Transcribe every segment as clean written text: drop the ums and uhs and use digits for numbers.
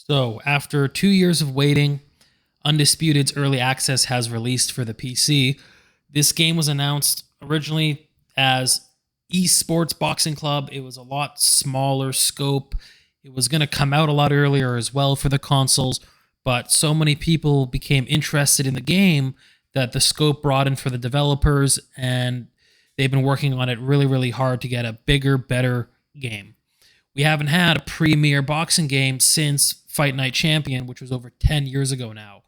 So, after 2 years of waiting, Undisputed's early access has released for the PC. This game was announced originally as Esports Boxing Club. It was a lot smaller scope. It was going to come out a lot earlier as well for the consoles, but so many people became interested in the game that the scope broadened for the developers, and they've been working on it really, really hard to get a bigger, better game. We haven't had a premier boxing game since Fight Night Champion, which was over 10 years ago now.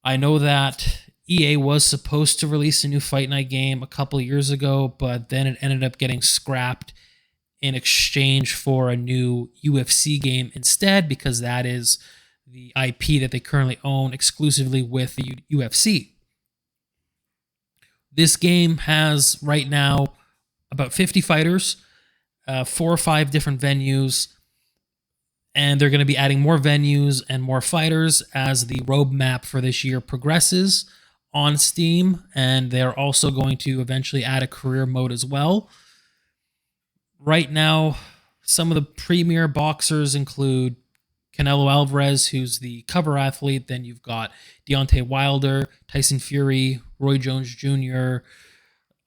I know that EA was supposed to release a new Fight Night game a couple of years ago, but then it ended up getting scrapped in exchange for a new UFC game instead, because that is the IP that they currently own exclusively with the UFC. This game has right now about 50 fighters, 4 or 5 different venues, and they're going to be adding more venues and more fighters as the roadmap for this year progresses on Steam, and they're also going to eventually add a career mode as well. Right now, some of the premier boxers include Canelo Alvarez, who's the cover athlete. Then you've got Deontay Wilder, Tyson Fury, Roy Jones Jr.,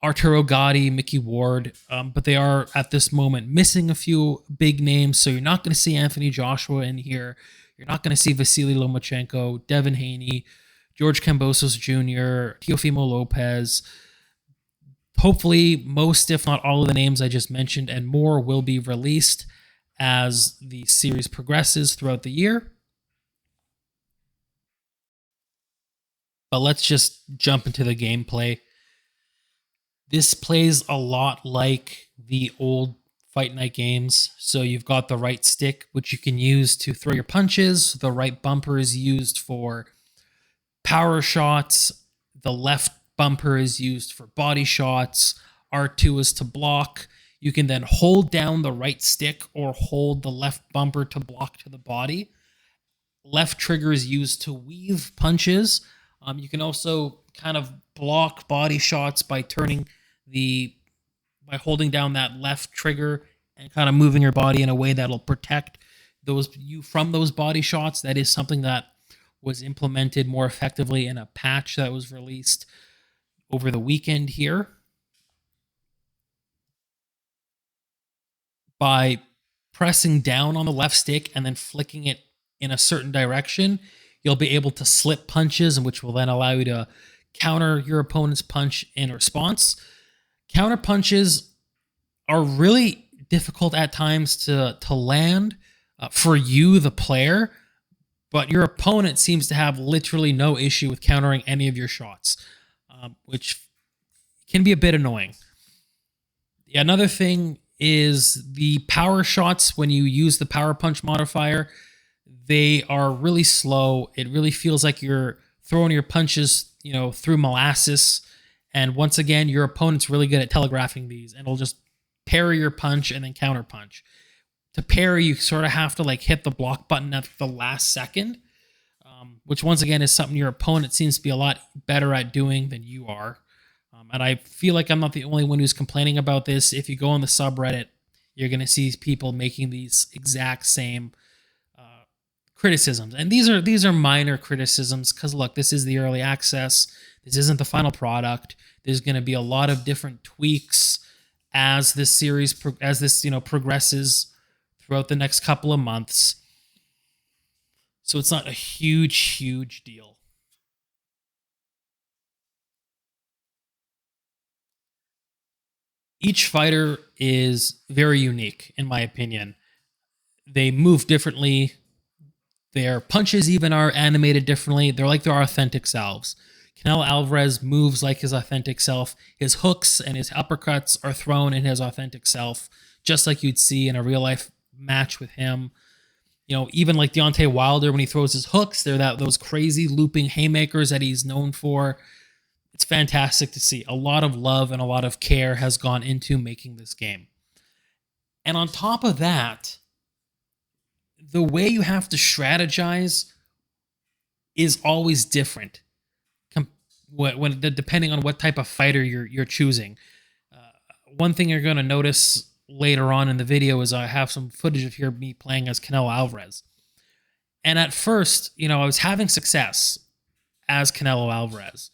Arturo Gatti, Mickey Ward, but they are at this moment missing a few big names, so you're not going to see Anthony Joshua in here. You're not going to see Vasily Lomachenko, Devin Haney, George Kambosos Jr., Teofimo Lopez. Hopefully, most, if not all of the names I just mentioned and more will be released as the series progresses throughout the year. But let's just jump into the gameplay. This plays a lot like the old Fight Night games. So you've got the right stick, which you can use to throw your punches. The right bumper is used for power shots. The left bumper is used for body shots. R2 is to block. You can then hold down the right stick or hold the left bumper to block to the body. Left trigger is used to weave punches. You can also kind of block body shots by holding down that left trigger and kind of moving your body in a way that'll protect you from those body shots. That is something that was implemented more effectively in a patch that was released over the weekend here. By pressing down on the left stick and then flicking it in a certain direction, you'll be able to slip punches, which will then allow you to counter your opponent's punch in response. Counter punches are really difficult at times to land for you, the player, but your opponent seems to have literally no issue with countering any of your shots, which can be a bit annoying. Another thing is the power shots. When you use the power punch modifier, they are really slow. It really feels like you're throwing your punches, through molasses. And once again, your opponent's really good at telegraphing these, and it'll just parry your punch and then counter punch. To parry, you sort of have to hit the block button at the last second, which once again is something your opponent seems to be a lot better at doing than you are. And I feel like I'm not the only one who's complaining about this. If you go on the subreddit, you're going to see people making these exact same criticisms. And these are minor criticisms because, look, this is the early access. This isn't the final product. There's going to be a lot of different tweaks as this series progresses throughout the next couple of months. So it's not a huge deal. Each fighter is very unique, in my opinion. They move differently. Their punches even are animated differently. They're like their authentic selves. Canelo Alvarez moves like his authentic self. His hooks and his uppercuts are thrown in his authentic self, just like you'd see in a real-life match with him. Even like Deontay Wilder, when he throws his hooks, they're those crazy looping haymakers that he's known for. It's fantastic to see. A lot of love and a lot of care has gone into making this game. And on top of that, the way you have to strategize is always different depending on what type of fighter you're choosing. One thing you're going to notice later on in the video is I have some footage of me playing as Canelo Alvarez. And at first, I was having success as Canelo Alvarez,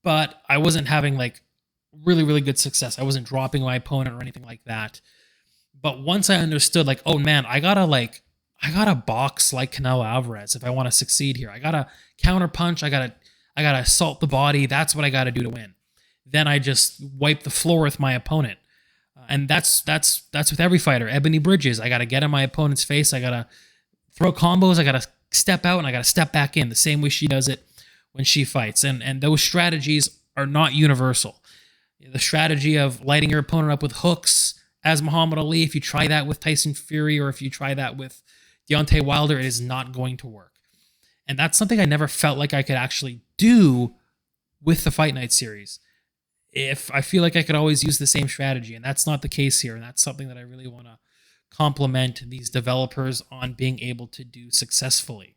but I wasn't having like really, really good success. I wasn't dropping my opponent or anything like that. But once I understood, like, oh man, I gotta box like Canelo Alvarez if I want to succeed here. I gotta counter punch. I gotta assault the body. That's what I gotta do to win. Then I just wipe the floor with my opponent, and that's with every fighter. Ebony Bridges, I gotta get in my opponent's face. I gotta throw combos. I gotta step out and I gotta step back in the same way she does it when she fights. And those strategies are not universal. The strategy of lighting your opponent up with hooks, as Muhammad Ali, if you try that with Tyson Fury or if you try that with Deontay Wilder, it is not going to work. And that's something I never felt like I could actually do with the Fight Night series. If I feel like I could always use the same strategy, and that's not the case here, and that's something that I really want to compliment these developers on being able to do successfully.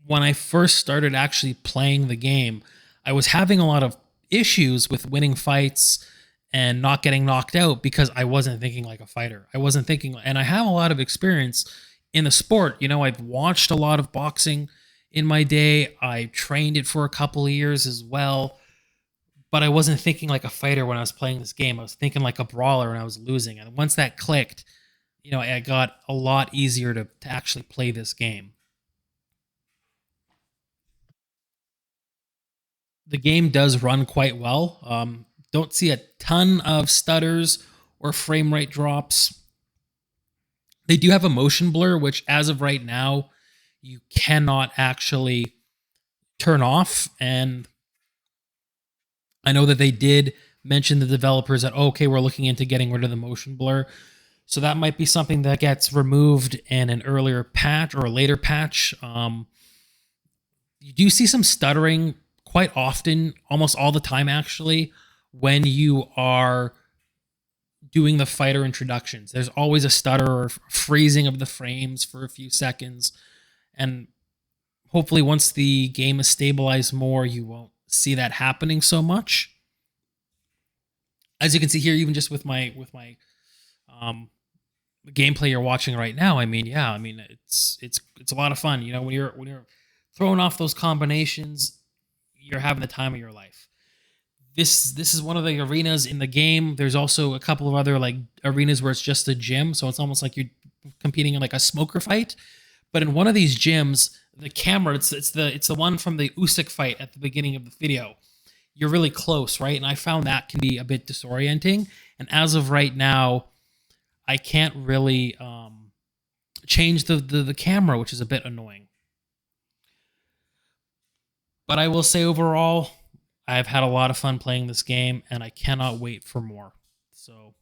When I first started actually playing the game, I was having a lot of issues with winning fights and not getting knocked out because I wasn't thinking like a fighter. I wasn't thinking, and I have a lot of experience in the sport. I've watched a lot of boxing in my day. I trained it for a couple of years as well, but I wasn't thinking like a fighter when I was playing this game. I was thinking like a brawler and I was losing. And once that clicked, it got a lot easier to actually play this game. The game does run quite well. Don't see a ton of stutters or frame rate drops. They do have a motion blur, which as of right now, you cannot actually turn off. And I know that they did mention the developers that, okay, we're looking into getting rid of the motion blur. So that might be something that gets removed in an earlier patch or a later patch. You do see some stuttering quite often, almost all the time actually, when you are doing the fighter introductions. There's always a stutter or freezing of the frames for a few seconds. And hopefully once the game is stabilized more, you won't see that happening so much. As you can see here, even just with my gameplay you're watching right now, it's a lot of fun. When you're throwing off those combinations, you're having the time of your life. This is one of the arenas in the game. There's also a couple of other like arenas where it's just a gym, so it's almost like you're competing in like a smoker fight. But in one of these gyms, the camera it's the one from the Usyk fight at the beginning of the video. You're really close, right? And I found that can be a bit disorienting. And as of right now, I can't really change the camera, which is a bit annoying. But I will say overall, I've had a lot of fun playing this game, and I cannot wait for more. So